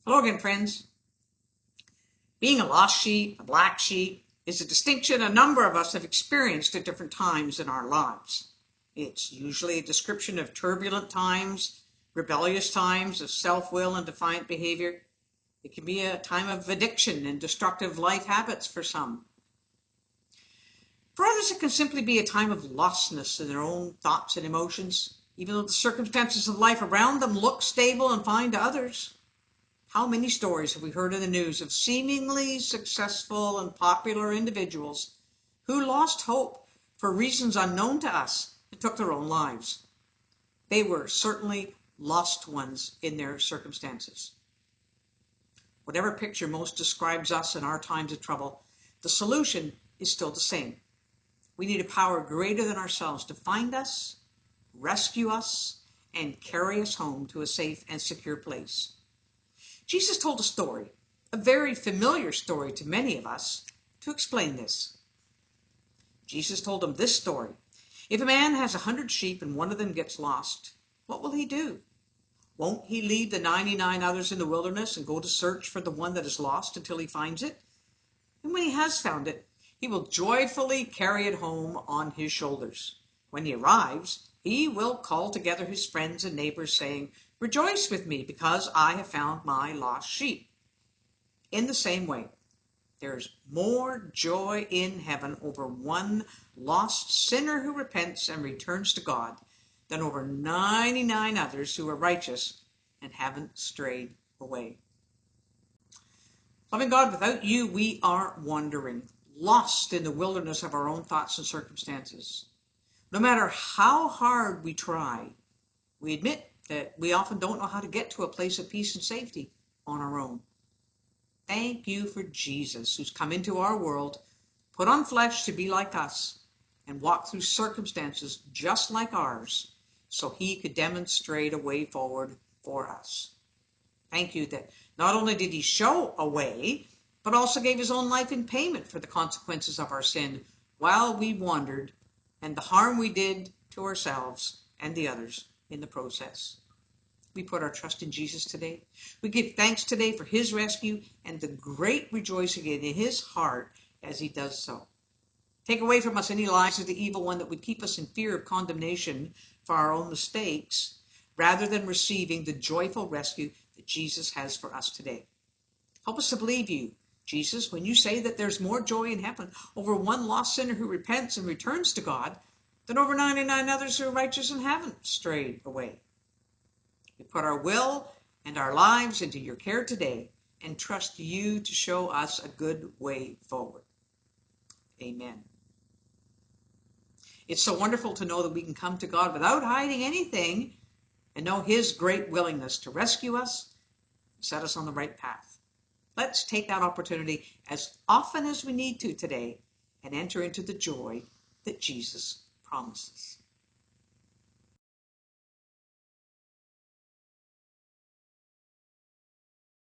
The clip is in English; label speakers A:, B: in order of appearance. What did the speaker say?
A: Hello again, friends. Being a lost sheep, a black sheep, is a distinction a number of us have experienced at different times in our lives. It's usually a description of turbulent times, rebellious times of self-will and defiant behavior. It can be a time of addiction and destructive life habits for some. For others, it can simply be a time of lostness in their own thoughts and emotions, even though the circumstances of life around them look stable and fine to others. How many stories have we heard in the news of seemingly successful and popular individuals who lost hope for reasons unknown to us and took their own lives? They were certainly lost ones in their circumstances. Whatever picture most describes us in our times of trouble, the solution is still the same. We need a power greater than ourselves to find us, rescue us, and carry us home to a safe and secure place. Jesus told a story, a very familiar story to many of us, to explain this. Jesus told them this story. If a man has 100 sheep and one of them gets lost, what will he do? Won't he leave the 99 others in the wilderness and go to search for the one that is lost until he finds it? And when he has found it, he will joyfully carry it home on his shoulders. When he arrives, he will call together his friends and neighbors, saying, "Rejoice with me, because I have found my lost sheep." In the same way, there's more joy in heaven over one lost sinner who repents and returns to God than over 99 others who are righteous and haven't strayed away. Loving God, without you, we are wandering, lost in the wilderness of our own thoughts and circumstances. No matter how hard we try, we admit that we often don't know how to get to a place of peace and safety on our own. Thank you for Jesus, who's come into our world, put on flesh to be like us, and walk through circumstances just like ours, so he could demonstrate a way forward for us. Thank you that not only did he show a way, but also gave his own life in payment for the consequences of our sin while we wandered and the harm we did to ourselves and the others in the process. We put our trust in Jesus today. We give thanks today for his rescue and the great rejoicing in his heart as he does so. Take away from us any lies of the evil one that would keep us in fear of condemnation for our own mistakes, rather than receiving the joyful rescue that Jesus has for us today. Help us to believe you, Jesus, when you say that there's more joy in heaven over one lost sinner who repents and returns to God than over 99 others who are righteous and haven't strayed away. We put our will and our lives into your care today and trust you to show us a good way forward. Amen. It's so wonderful to know that we can come to God without hiding anything and know his great willingness to rescue us and set us on the right path. Let's take that opportunity as often as we need to today and enter into the joy that Jesus promises.